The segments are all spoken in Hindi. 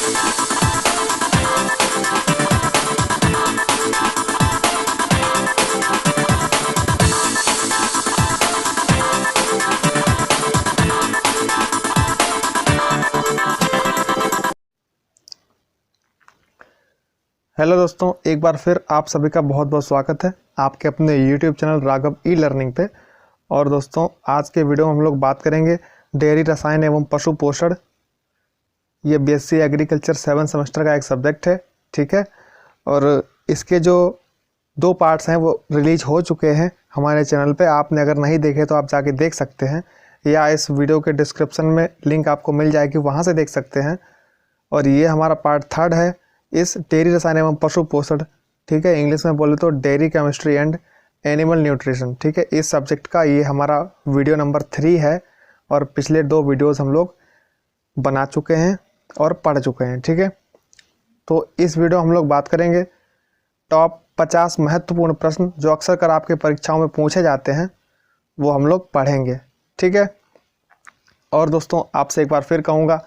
हेलो दोस्तों, एक बार फिर आप सभी का बहुत बहुत स्वागत है आपके अपने YouTube channel Raghav e learning पे। और दोस्तों, आज के वीडियो में हम लोग बात करेंगे डेयरी रसायन एवं पशु पोषण। ये BSc एग्रीकल्चर 7 सेमेस्टर का एक सब्जेक्ट है, ठीक है। और इसके जो 2 पार्ट्स हैं वो रिलीज हो चुके हैं हमारे चैनल पे। आपने अगर नहीं देखे तो आप जाके देख सकते हैं, या इस वीडियो के डिस्क्रिप्शन में लिंक आपको मिल जाएगी, वहाँ से देख सकते हैं। और ये हमारा पार्ट 3 है इस डेयरी रसायन एवं पशु पोषण, ठीक है। इंग्लिश में बोले तो dairy chemistry and animal nutrition, ठीक है। इस सब्जेक्ट का ये हमारा वीडियो नंबर 3 है। और पिछले 2 वीडियोस हम लोग बना चुके हैं और पढ़ चुके हैं, ठीक है। तो इस वीडियो हम लोग बात करेंगे टॉप 50 महत्वपूर्ण प्रश्न जो अक्सर कर आपके परीक्षाओं में पूछे जाते हैं, वो हम लोग पढ़ेंगे, ठीक है। और दोस्तों, आपसे एक बार फिर कहूँगा,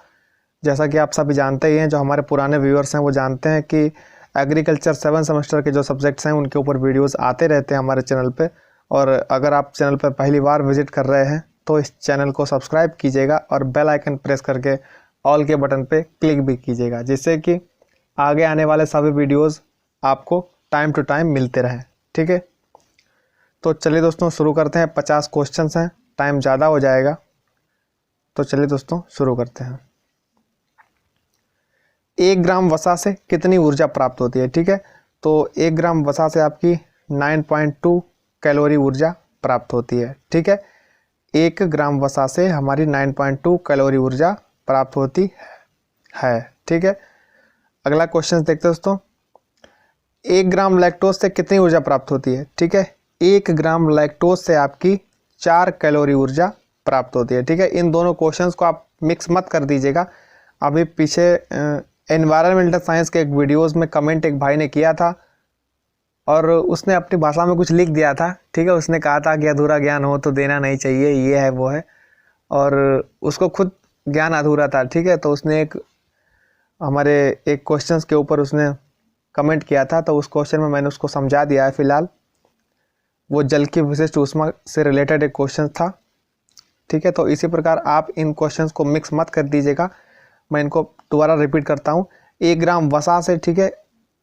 जैसा कि आप सभी जानते ही हैं, जो हमारे पुराने व्यूअर्स हैं वो जानते हैं कि एग्रीकल्चर 7 सेमेस्टर के जो सब्जेक्ट्स हैं उनके ऊपर वीडियोस आते रहते हैं हमारे चैनल पे। और अगर आप चैनल पर पहली बार विजिट कर रहे हैं तो इस चैनल को सब्सक्राइब कीजिएगा और बेल आइकन प्रेस करके ऑल के बटन पे क्लिक भी कीजिएगा, जिससे कि आगे आने वाले सभी वीडियोज़ आपको टाइम टू टाइम मिलते रहें, ठीक है। तो चलिए दोस्तों, शुरू करते हैं। 50 क्वेश्चन हैं, टाइम ज़्यादा हो जाएगा, तो चलिए दोस्तों शुरू करते हैं। 1 ग्राम वसा से कितनी ऊर्जा प्राप्त होती है, ठीक है। तो 1 ग्राम वसा से आपकी 9.2 कैलोरी ऊर्जा प्राप्त होती है, ठीक है। 1 ग्राम वसा से हमारी 9.2 कैलोरी ऊर्जा प्राप्त होती है, ठीक है। अगला क्वेश्चन देखते हैं दोस्तों। 1 ग्राम लैक्टोज से कितनी ऊर्जा प्राप्त होती है, ठीक है। 1 ग्राम लैक्टोज से आपकी 4 कैलोरी ऊर्जा प्राप्त होती है, ठीक है। इन दोनों क्वेश्चंस को आप मिक्स मत कर दीजिएगा। अभी पीछे एनवायरमेंटल साइंस के एक वीडियोस में कमेंट एक भाई ने किया था और उसने अपनी भाषा में कुछ लिख दिया था, ठीक है। उसने कहा था कि अधूरा ज्ञान हो तो देना नहीं चाहिए, ये है वो है, और उसको खुद ज्ञान अधूरा था, ठीक है। तो उसने हमारे एक क्वेश्चंस के ऊपर उसने कमेंट किया था, तो उस क्वेश्चन में मैंने उसको समझा दिया है। फिलहाल वो जल की विशिष्ट ऊष्मा से रिलेटेड एक क्वेश्चन था, ठीक है। तो इसी प्रकार आप इन क्वेश्चंस को मिक्स मत कर दीजिएगा। मैं इनको दोबारा रिपीट करता हूँ। 1 ग्राम वसा से, ठीक है,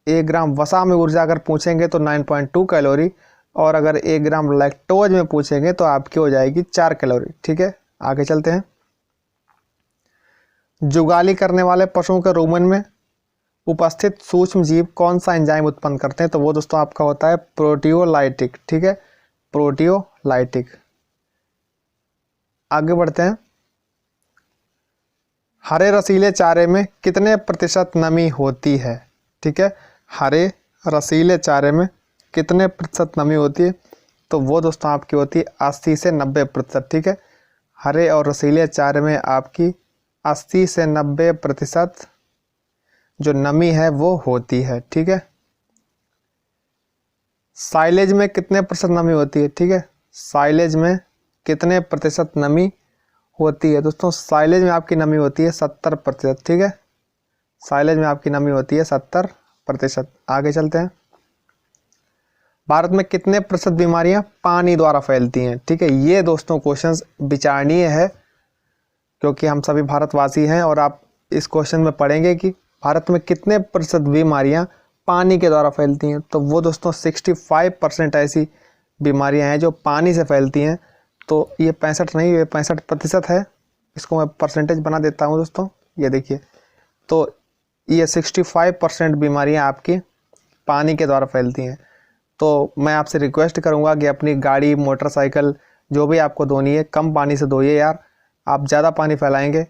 1 ग्राम वसा में ऊर्जा अगर पूछेंगे तो 9.2 कैलोरी, और अगर 1 ग्राम लैक्टोज में पूछेंगे तो आपकी हो जाएगी 4 कैलोरी, ठीक है। आगे चलते हैं। जुगाली करने वाले पशुओं के रुमन में उपस्थित सूक्ष्म जीव कौन सा एंजाइम उत्पन्न करते हैं, तो वो दोस्तों आपका होता है प्रोटियोलाइटिक, ठीक है, प्रोटियोलाइटिक। आगे बढ़ते हैं। हरे रसीले चारे में कितने प्रतिशत नमी होती है, ठीक है। हरे रसीले चारे में कितने प्रतिशत नमी होती है, तो वो दोस्तों आपकी होती है 80 से 90%, ठीक है। हरे और रसीले चारे में आपकी 80 से 90% जो नमी है वो होती है, ठीक है। साइलेज में कितने प्रतिशत नमी होती है, ठीक है। साइलेज में कितने प्रतिशत नमी होती है दोस्तों। साइलेज में आपकी नमी होती है 70%, ठीक है। साइलेज में आपकी नमी होती है 70%। आगे चलते हैं। भारत में कितने प्रतिशत बीमारियां पानी द्वारा फैलती हैं, ठीक है। ये दोस्तों क्वेश्चंस विचारणीय है, क्योंकि हम सभी भारतवासी हैं और आप इस क्वेश्चन में पढ़ेंगे कि भारत में कितने प्रतिशत बीमारियां पानी के द्वारा फैलती हैं। तो वो दोस्तों 65% ऐसी बीमारियां हैं जो पानी से फैलती हैं। तो ये 65 नहीं, ये 65% है। इसको मैं परसेंटेज बना देता हूँ दोस्तों, ये देखिए। तो ये 65% बीमारियाँ आपकी पानी के द्वारा फैलती हैं। तो मैं आपसे रिक्वेस्ट करूँगा कि अपनी गाड़ी, मोटरसाइकिल जो भी आपको धोनी है, कम पानी से धोइए यार। आप ज़्यादा पानी फैलाएंगे,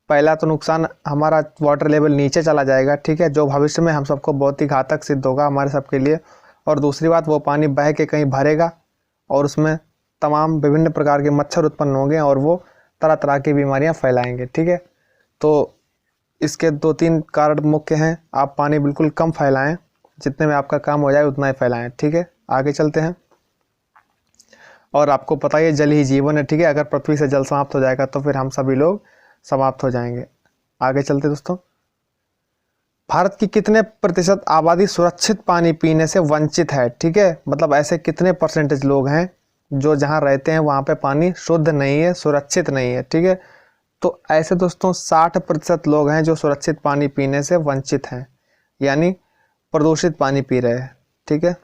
पहला तो नुकसान हमारा वाटर लेवल नीचे चला जाएगा, ठीक है, जो भविष्य में हम सबको बहुत ही घातक सिद्ध होगा हमारे सबके लिए। और दूसरी बात, वो पानी बह के कहीं भरेगा और उसमें तमाम विभिन्न प्रकार के मच्छर उत्पन्न होंगे और वो तरह तरह की बीमारियां फैलाएंगे, ठीक है। तो इसके 2-3 कारण मुख्य हैं। आप पानी बिल्कुल कम फैलाएं, जितने में आपका काम हो जाए उतना ही फैलाएं, ठीक है। आगे चलते हैं। और आपको पता ही है, जल ही जीवन है, ठीक है। अगर पृथ्वी से जल समाप्त हो जाएगा तो फिर हम सभी लोग समाप्त हो जाएंगे। आगे चलते दोस्तों। भारत की कितने प्रतिशत आबादी सुरक्षित पानी पीने से वंचित है। ठीक है, मतलब ऐसे कितने परसेंटेज लोग हैं जो जहाँ रहते हैं वहाँ पे पानी शुद्ध नहीं है, सुरक्षित नहीं है। ठीक है, तो ऐसे दोस्तों 60% लोग हैं जो सुरक्षित पानी पीने से वंचित हैं, यानी प्रदूषित पानी पी रहे हैं। ठीक है,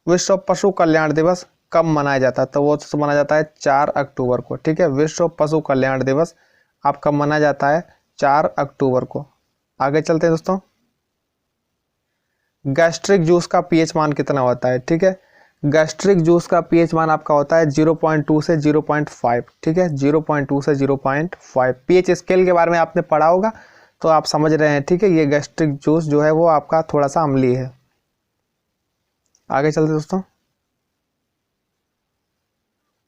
विश्व पशु कल्याण दिवस कब मनाया जाता है? तो वो तो मनाया जाता है 4 अक्टूबर को। ठीक है, विश्व पशु कल्याण दिवस आप कब मनाया जाता है? 4 अक्टूबर को। आगे चलते हैं दोस्तों, गैस्ट्रिक जूस का पीएच मान कितना होता है? ठीक है, गैस्ट्रिक जूस का पीएच मान आपका होता है 0.2 से 0.5। ठीक है, 0.2 से 0.5। पीएच स्केल के बारे में आपने पढ़ा होगा तो आप समझ रहे हैं। ठीक है, ये गैस्ट्रिक जूस जो है वो आपका थोड़ा सा अम्लीय है। आगे चलते दोस्तों,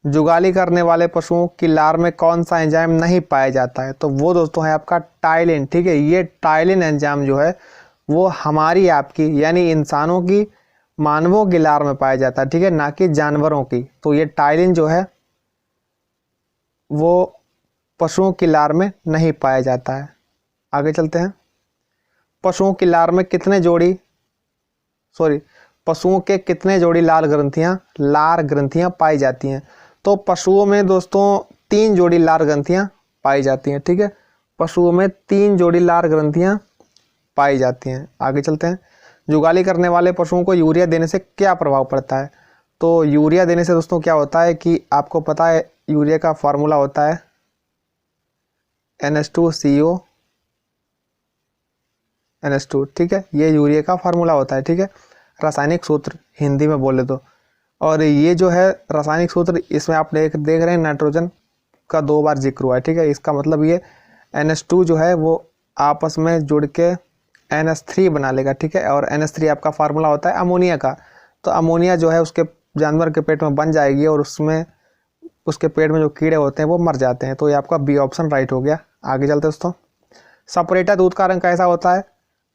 जुगाली करने वाले पशुओं की लार में कौन सा एंजाइम नहीं पाया जाता है? तो वो दोस्तों है आपका टाइलिन। ठीक है, ये टाइलिन एंजाइम जो है वो हमारी आपकी यानी इंसानों की, मानवों की लार में पाया जाता है। ठीक है, ना कि जानवरों की। तो ये टाइलिन जो है वो पशुओं की लार में नहीं पाया जाता है। आगे चलते हैं, पशुओं की लार में पशुओं के कितने जोड़ी लार ग्रंथियां पाई जाती हैं? तो पशुओं में दोस्तों 3 जोड़ी लार ग्रंथियां पाई जाती हैं। ठीक है, पशुओं में 3 जोड़ी लार ग्रंथियां पाई जाती हैं। आगे चलते हैं, जुगाली करने वाले पशुओं को यूरिया देने से क्या प्रभाव पड़ता है? तो यूरिया देने से दोस्तों क्या होता है कि आपको पता है यूरिया का फार्मूला होता है NH2CO NH2। ठीक है, ये यूरिया का फार्मूला होता है। ठीक है, रासायनिक सूत्र हिंदी में बोले तो। और ये जो है रासायनिक सूत्र, इसमें आप देख रहे हैं नाइट्रोजन का 2 बार जिक्र हुआ है। ठीक है, इसका मतलब ये NH2 जो है वो आपस में जुड़ के NH3 बना लेगा। ठीक है, और NH3 आपका फार्मूला होता है अमोनिया का। तो अमोनिया जो है उसके जानवर के पेट में बन जाएगी और उसमें उसके पेट में जो कीड़े होते हैं वो मर जाते हैं। तो ये आपका बी ऑप्शन राइट हो गया। आगे चलते दोस्तों, सपरेटा दूध का रंग कैसा होता है?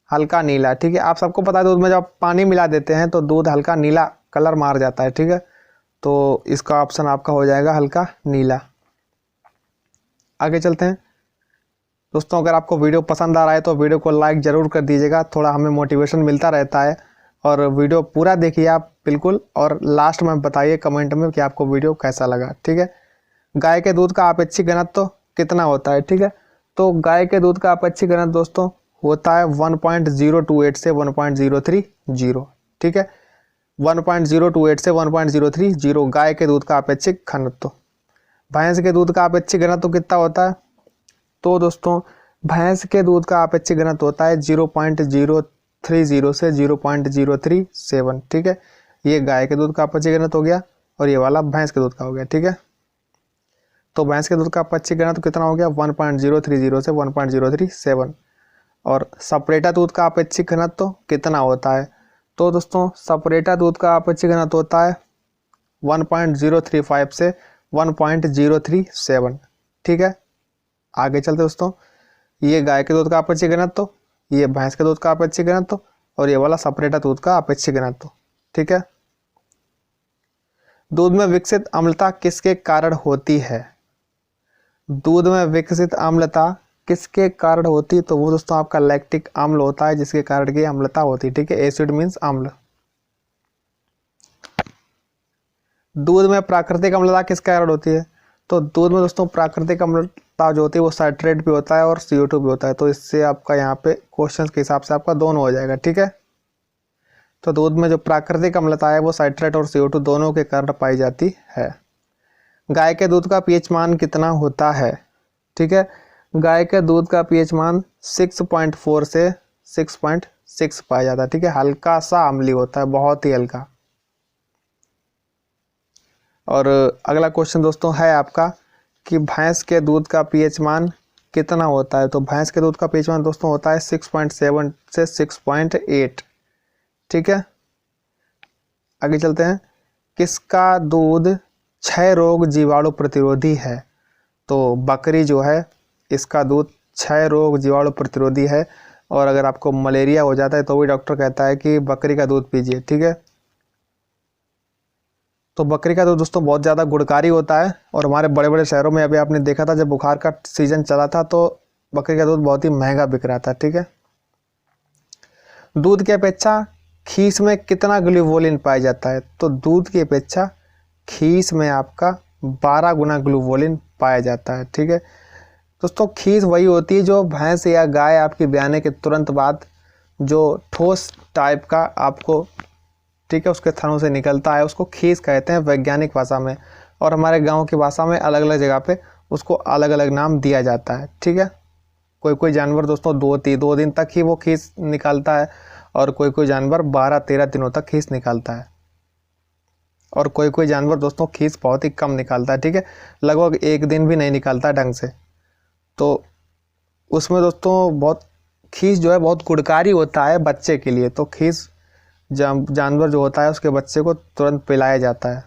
हल्का नीला। ठीक है, आप सबको पता है दूध में जब पानी मिला देते हैं तो दूध हल्का नीला कलर मार जाता है। ठीक है, तो इसका ऑप्शन आपका हो जाएगा हल्का नीला। आगे चलते हैं दोस्तों, अगर आपको वीडियो पसंद आ रहा है तो वीडियो को लाइक ज़रूर कर दीजिएगा, थोड़ा हमें मोटिवेशन मिलता रहता है। और वीडियो पूरा देखिए आप बिल्कुल, और लास्ट में बताइए कमेंट में कि आपको वीडियो कैसा लगा। ठीक है, गाय के दूध का अपेक्षित घनत्व कितना होता है? ठीक है, तो गाय के दूध का अपेक्षित घनत्व दोस्तों होता है 1.028 से 1.030। ठीक है, 1.028 से 1.030 गाय के दूध का अपेक्षित घनत्व। भैंस के दूध का अपेक्षित घनत्व कितना होता है? तो दोस्तों भैंस के दूध का अपेक्षित घनत्व होता है 0.030 से 0.037। ठीक है, ये गाय के दूध का अपेक्षित घनत्व हो गया और ये वाला भैंस के दूध का हो गया। ठीक है, तो भैंस के दूध का अपेक्षित घनत्व कितना हो गया? 1.030 से 1.037। और सपरेटा दूध का अपेक्षित घनत्व कितना होता है? तो दोस्तों सपरेटा दूध का अपेक्षित घनत्व होता है 1.035 से 1.037। ठीक है, आगे चलते दोस्तों, ये गाय के दूध का अपेक्षित घनत्व, ये भैंस के दूध का अपेक्षित घनत्व और ये वाला सपरेटा दूध का अपेक्षित घनत्व। ठीक है, दूध में विकसित अम्लता किसके कारण होती है? दूध में विकसित अम्लता किसके कारण होती? तो वो दोस्तों आपका लैक्टिक अम्ल होता है जिसके कारण की अम्लता होती है। ठीक है, एसिड मीन्स अम्ल। दूध में प्राकृतिक अम्लता किस कारण होती है? तो दूध में दोस्तों प्राकृतिक अम्लता जो होती है वो साइट्रेट भी होता है और CO2 भी होता है। तो इससे आपका यहाँ पे क्वेश्चन के हिसाब से आपका दोनों हो जाएगा। ठीक है, तो दूध में जो प्राकृतिक अम्लता है वो साइट्रेट और CO2 दोनों के कारण पाई जाती है। गाय के दूध का पीएच मान कितना होता है? ठीक है, गाय के दूध का पीएच मान 6.4 से 6.6 पाया जाता है। ठीक है, हल्का सा अम्लीय होता है, बहुत ही हल्का। और अगला क्वेश्चन दोस्तों है आपका कि भैंस के दूध का पीएच मान कितना होता है? तो भैंस के दूध का पीएच मान दोस्तों होता है 6.7 से 6.8। ठीक है, आगे चलते हैं, किसका दूध क्षय रोग जीवाणु प्रतिरोधी है? तो बकरी जो है इसका दूध क्षय रोग जीवाणु प्रतिरोधी है। और अगर आपको मलेरिया हो जाता है तो भी डॉक्टर कहता है कि बकरी का दूध पीजिए। ठीक है, तो बकरी का दूध दोस्तों बहुत ज़्यादा गुणकारी होता है और हमारे बड़े बड़े शहरों में अभी आपने देखा था जब बुखार का सीजन चला था तो बकरी का दूध बहुत ही महंगा बिक रहा था। ठीक है, दूध की अपेक्षा खीस में कितना ग्लूवोलिन पाया जाता है? तो दूध की अपेक्षा खीस में आपका 12 गुना ग्लूवोलिन पाया जाता है। ठीक है दोस्तों, खीस वही होती है जो भैंस या गाय आपकी ब्याने के तुरंत बाद जो ठोस टाइप का आपको, ठीक है, उसके थनों से निकलता है, उसको खीस कहते हैं वैज्ञानिक भाषा में। और हमारे गांव की भाषा में अलग अलग जगह पे उसको अलग अलग नाम दिया जाता है। ठीक है, कोई कोई जानवर दोस्तों 2 दिन तक ही वो खीस निकालता है, और कोई कोई जानवर 12-13 दिनों तक खीस निकालता है, और कोई कोई जानवर दोस्तों खीस बहुत ही कम निकालता है। ठीक है, लगभग 1 दिन भी नहीं निकालता ढंग से। तो उसमें दोस्तों बहुत खीस जो है बहुत गुणकारी होता है बच्चे के लिए। तो खीस जानवर जो होता है उसके बच्चे को तुरंत पिलाया जाता है।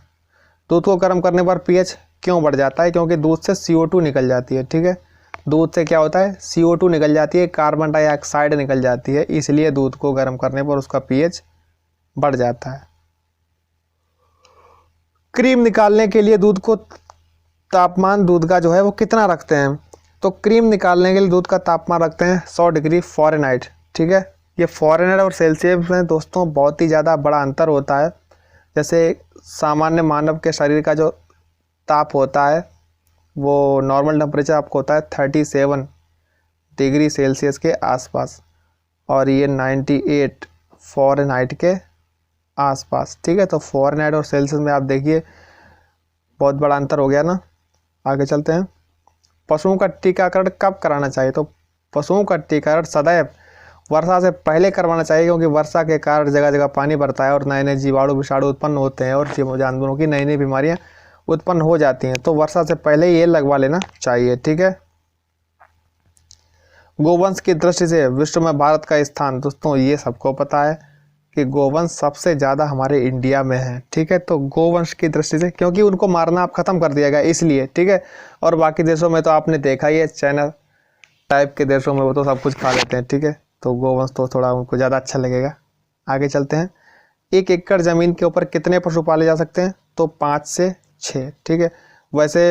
दूध को गर्म करने पर पीएच क्यों बढ़ जाता है? क्योंकि दूध से CO2 निकल जाती है। ठीक है, दूध से क्या होता है, CO2 निकल जाती है, कार्बन डाइऑक्साइड निकल जाती है, इसलिए दूध को गर्म करने पर उसका पीएच बढ़ जाता है। क्रीम निकालने के लिए दूध को तापमान दूध का जो है वो कितना रखते हैं? तो क्रीम निकालने के लिए दूध का तापमान रखते हैं 100 डिग्री फ़ारेनहाइट। ठीक है, ये फ़ारेनहाइट और सेल्सियस में दोस्तों बहुत ही ज़्यादा बड़ा अंतर होता है। जैसे सामान्य मानव के शरीर का जो ताप होता है वो नॉर्मल टेम्परेचर आपको होता है 37 डिग्री सेल्सियस के आसपास, और ये 98 फ़ारेनहाइट के आसपास। ठीक है, तो फ़ारेनहाइट और सेल्सियस में आप देखिए बहुत बड़ा अंतर हो गया ना। आगे चलते हैं। पशुओं का टीकाकरण कब कराना चाहिए? तो पशुओं का टीकाकरण सदैव वर्षा से पहले करवाना चाहिए, क्योंकि वर्षा के कारण जगह जगह पानी भरता है और नए नए जीवाणु विषाणु उत्पन्न होते हैं, और जानवरों की नई नई बीमारियां उत्पन्न हो जाती हैं। तो वर्षा से पहले ये लगवा लेना चाहिए। ठीक है, गोवंश की दृष्टि से विश्व में भारत का स्थान, दोस्तों ये सबको पता है कि गोवंश सबसे ज़्यादा हमारे इंडिया में है। ठीक है, तो गोवंश की दृष्टि से, क्योंकि उनको मारना आप ख़त्म कर दिया गया इसलिए। ठीक है, और बाकी देशों में तो आपने देखा ही है, चाइना टाइप के देशों में वो तो सब कुछ खा लेते हैं। ठीक है, तो गोवंश तो थोड़ा उनको ज़्यादा अच्छा लगेगा। आगे चलते हैं। 1 एकड़ ज़मीन के ऊपर कितने पशु पाले जा सकते हैं? तो 5 से 6। ठीक है, वैसे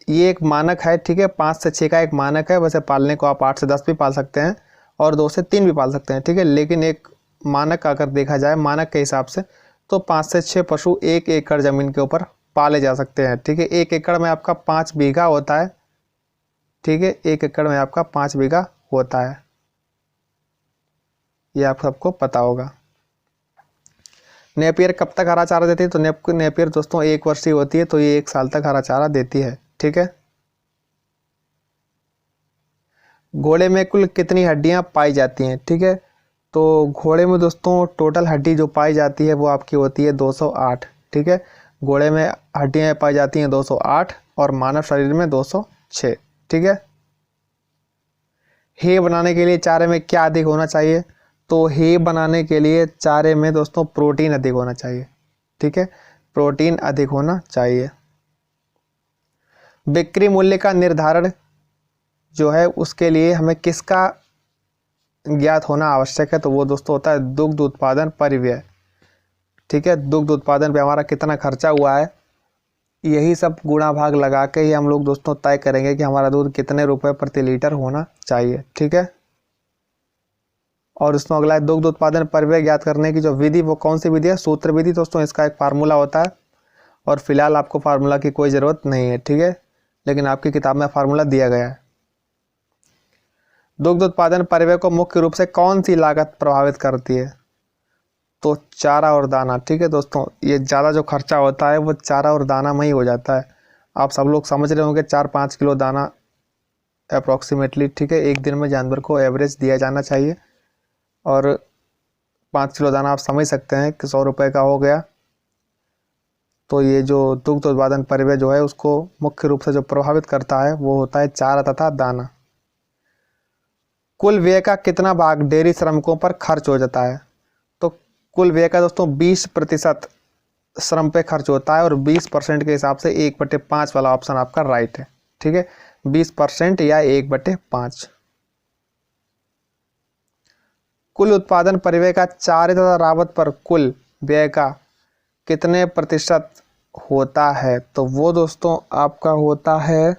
ये एक मानक है। ठीक है, 5 से 6 का एक मानक है। वैसे पालने को आप 8 से 10 भी पाल सकते हैं, और 2 से 3 भी पाल सकते हैं। ठीक है, लेकिन एक मानक अगर देखा जाए, मानक के हिसाब से, तो 5 से 6 पशु 1 एकड़ ज़मीन के ऊपर पाले जा सकते हैं। ठीक है, 1 एकड़ में आपका 5 बीघा होता है। ठीक है, 1 एकड़ में आपका 5 बीघा होता है, ये आप सबको पता होगा। नेपियर कब तक हरा चारा देती है? तो नेपियर दोस्तों 1 वर्षीय होती है, तो ये 1 साल तक हरा चारा देती है। ठीक है, घोड़े में कुल कितनी हड्डियां पाई जाती हैं? ठीक है, तो घोड़े में दोस्तों टोटल हड्डी जो पाई जाती है वो आपकी होती है 208। ठीक है, घोड़े में हड्डियां पाई जाती हैं 208, और मानव शरीर में 206। ठीक है, हे बनाने के लिए चारे में क्या अधिक होना चाहिए? तो हे बनाने के लिए चारे में दोस्तों प्रोटीन अधिक होना चाहिए। ठीक है, प्रोटीन अधिक होना चाहिए। बिक्री मूल्य का निर्धारण जो है उसके लिए हमें किसका ज्ञात होना आवश्यक है? तो वो दोस्तों होता है दुग्ध उत्पादन परिव्यय। ठीक है, दुग्ध उत्पादन पे हमारा कितना खर्चा हुआ है, यही सब गुणा भाग लगा के ही हम लोग दोस्तों तय करेंगे कि हमारा दूध कितने रुपए प्रति लीटर होना चाहिए। ठीक है, और उसमें अगला है दुग्ध उत्पादन परिव्यय ज्ञात करने की जो विधि, वो कौन सी विधि है? सूत्र विधि। दोस्तों इसका एक फार्मूला होता है, और फिलहाल आपको फार्मूला की कोई ज़रूरत नहीं है। ठीक है, लेकिन आपकी किताब में फार्मूला दिया गया है। दुग्ध उत्पादन परिव्यय को मुख्य रूप से कौन सी लागत प्रभावित करती है? तो चारा और दाना। ठीक है दोस्तों, ये ज़्यादा जो खर्चा होता है वो चारा और दाना में ही हो जाता है। आप सब लोग समझ रहे होंगे 4-5 किलो दाना अप्रॉक्सीमेटली, ठीक है, एक दिन में जानवर को एवरेज दिया जाना चाहिए, और 5 किलो दाना आप समझ सकते हैं कि 100 रुपये का हो गया। तो ये जो दुग्ध उत्पादन परिव्यय जो है उसको मुख्य रूप से जो प्रभावित करता है वो होता है चारा तथा दाना। कुल व्यय का कितना भाग डेयरी श्रमिकों पर खर्च हो जाता है? तो कुल व्यय का दोस्तों 20% श्रम पे खर्च होता है, और 20% के हिसाब से 1/5 वाला ऑप्शन आपका राइट है। ठीक है, 20% या 1/5। कुल उत्पादन परिव्यय का चारे तथा रावत पर कुल व्यय का कितने प्रतिशत होता है? तो वो दोस्तों आपका होता है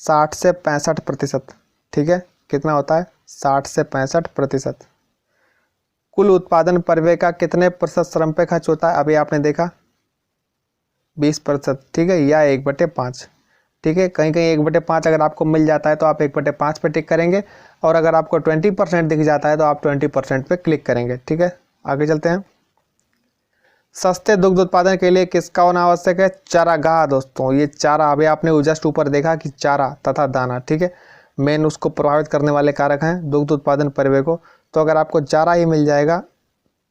60 से 65%। ठीक है, कितना होता है? 60 से 65%। कुल उत्पादन परिव्यय का कितने प्रतिशत श्रम पे खर्च होता है? अभी आपने देखा 20%, ठीक है, या 1/5, ठीक है। कहीं कहीं 1/5 अगर आपको मिल जाता है तो आप 1/5 पे टिक करेंगे, और अगर आपको 20% दिख जाता है तो आप 20% पे क्लिक करेंगे, ठीक है। आगे चलते हैं। सस्ते दुग्ध उत्पादन के लिए किसका होना आवश्यक है? चारागाह दोस्तों। ये चारा, अभी आपने जस्ट ऊपर देखा कि चारा तथा दाना, ठीक है, मेन उसको प्रभावित करने वाले कारक हैं दुग्ध उत्पादन परिव्यय को। तो अगर आपको चारा ही मिल जाएगा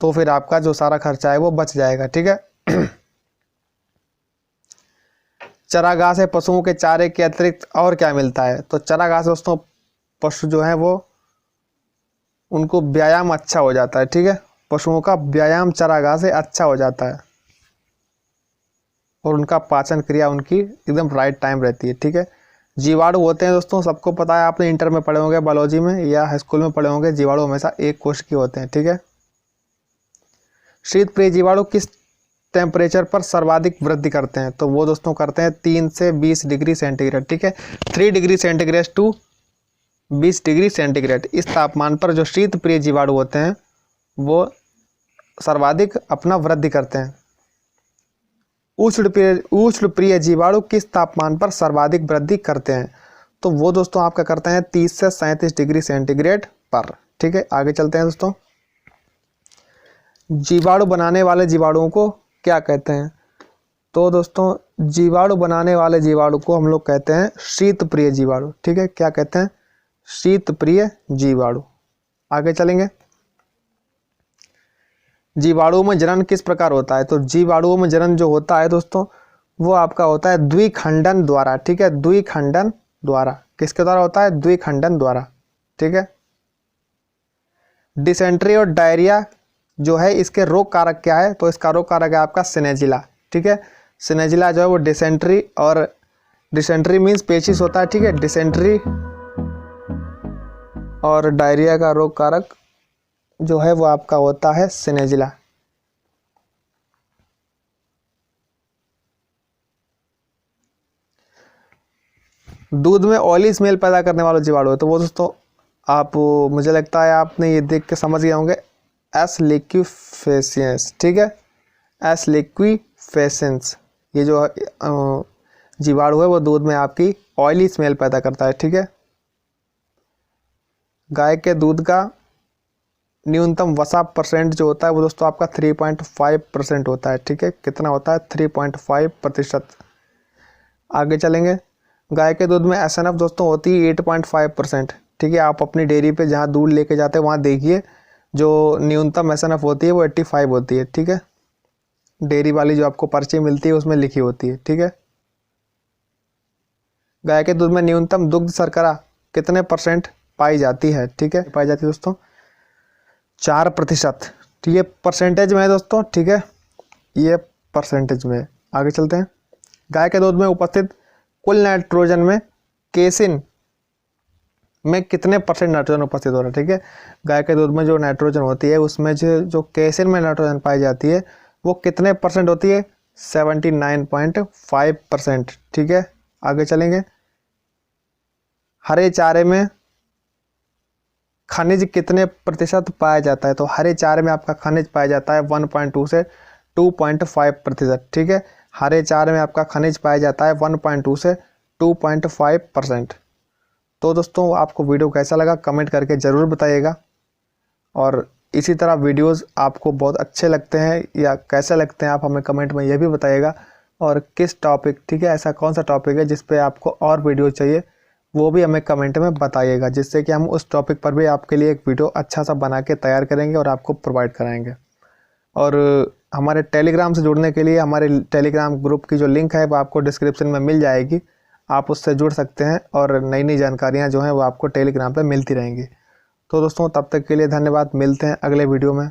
तो फिर आपका जो सारा खर्चा है वो बच जाएगा, ठीक है। चारागाह से पशुओं के चारे के अतिरिक्त और क्या मिलता है? तो चारागाह से दोस्तों पशु जो है वो, उनको व्यायाम अच्छा हो जाता है, ठीक है। पशुओं का व्यायाम चारागाह से अच्छा हो जाता है और उनका पाचन क्रिया उनकी एकदम राइट टाइम रहती है, ठीक है। जीवाणु होते हैं दोस्तों, सबको पता है, आपने इंटर में पढ़े होंगे, बायोलॉजी में या हाई स्कूल में पढ़े होंगे, जीवाणु हमेशा एक कोश के होते हैं, ठीक है। शीत प्रिय जीवाणु किस टेम्परेचर पर सर्वाधिक वृद्धि करते हैं? तो वो दोस्तों करते हैं 3 से 20 डिग्री सेंटीग्रेड, ठीक है। 3 degree centigrade to 20 degree centigrade, इस तापमान पर जो शीत प्रिय जीवाणु होते हैं वो सर्वाधिक अपना वृद्धि करते हैं। उष्ण प्रिय जीवाणु किस तापमान पर सर्वाधिक वृद्धि करते हैं? तो वो दोस्तों आपका करते हैं 30 से 37 डिग्री सेंटीग्रेड पर, ठीक है। आगे चलते हैं दोस्तों। जीवाणु बनाने वाले जीवाणुओं को क्या कहते हैं? तो दोस्तों जीवाणु बनाने वाले जीवाणु को हम लोग कहते हैं शीत प्रिय जीवाणु, ठीक है। क्या कहते हैं? शीत प्रिय जीवाणु। आगे चलेंगे। जीवाणुओं में जनन किस प्रकार होता है? तो जीवाणुओं में जनन जो होता है दोस्तों वो आपका होता है द्विखंडन द्वारा, ठीक है। द्विखंडन द्वारा। किसके द्वारा होता है? द्विखंडन द्वारा, ठीक है। डिसेंट्री और डायरिया जो है इसके रोग कारक क्या है? तो इसका रोग कारक है आपका सिनेजिला, ठीक है। सिनेजिला जो है वो डिसेंट्री, और डिसेंट्री मीन्स पेचिस होता है, ठीक है। डिसेंट्री और डायरिया का रोग कारक जो है वो आपका होता है सिनेजिला। दूध में ऑयली स्मेल पैदा करने वाला जीवाणु है, तो वो दोस्तों आप, मुझे लगता है आपने ये देख के समझ गए होंगे, एस लिक्विफेशियंस, ठीक है। एस लिक्विफेशियंस, ये जो जीवाणु है वो दूध में आपकी ऑयली स्मेल पैदा करता है, ठीक है। गाय के दूध का न्यूनतम वसा परसेंट जो होता है वो दोस्तों आपका 3.5% होता है, ठीक है। कितना होता है? 3.5%। आगे चलेंगे। गाय के दूध में SNF दोस्तों होती है 8.5%, ठीक है। आप अपनी डेयरी पे जहाँ दूध लेके जाते हैं वहाँ देखिए, जो न्यूनतम SNF होती है वो 85 होती है, ठीक है। डेयरी वाली जो आपको पर्ची मिलती है उसमें लिखी होती है, ठीक है। गाय के दूध में न्यूनतम दुग्ध शर्करा कितने % पाई जाती है? ठीक है, पाई जाती है दोस्तों 4%, ठीक है। परसेंटेज में है दोस्तों, ठीक है, ये परसेंटेज में। आगे चलते हैं। गाय के दूध में उपस्थित कुल नाइट्रोजन में केसिन में कितने % नाइट्रोजन उपस्थित हो रहा है? ठीक है, गाय के दूध में जो नाइट्रोजन होती है उसमें जो केसिन में नाइट्रोजन पाई जाती है वो कितने % होती है? 79.5%, ठीक है। आगे चलेंगे। हरे चारे में खनिज कितने % पाया जाता है? तो हरे चारे में आपका खनिज पाया जाता है 1.2 से 2.5%, ठीक है। हरे चारे में आपका खनिज पाया जाता है 1.2 से 2.5%। तो दोस्तों आपको वीडियो कैसा लगा कमेंट करके ज़रूर बताइएगा, और इसी तरह वीडियोस आपको बहुत अच्छे लगते हैं या कैसे लगते हैं आप हमें कमेंट में ये भी बताइएगा, और किस टॉपिक, ठीक है, ऐसा कौन सा टॉपिक है जिस पे आपको और वीडियो चाहिए वो भी हमें कमेंट में बताइएगा, जिससे कि हम उस टॉपिक पर भी आपके लिए एक वीडियो अच्छा सा बना के तैयार करेंगे और आपको प्रोवाइड कराएंगे। और हमारे टेलीग्राम से जुड़ने के लिए हमारे टेलीग्राम ग्रुप की जो लिंक है वो आपको डिस्क्रिप्शन में मिल जाएगी, आप उससे जुड़ सकते हैं और नई नई जानकारियाँ जो हैं वो आपको टेलीग्राम पर मिलती रहेंगी। तो दोस्तों तब तक के लिए धन्यवाद, मिलते हैं अगले वीडियो में।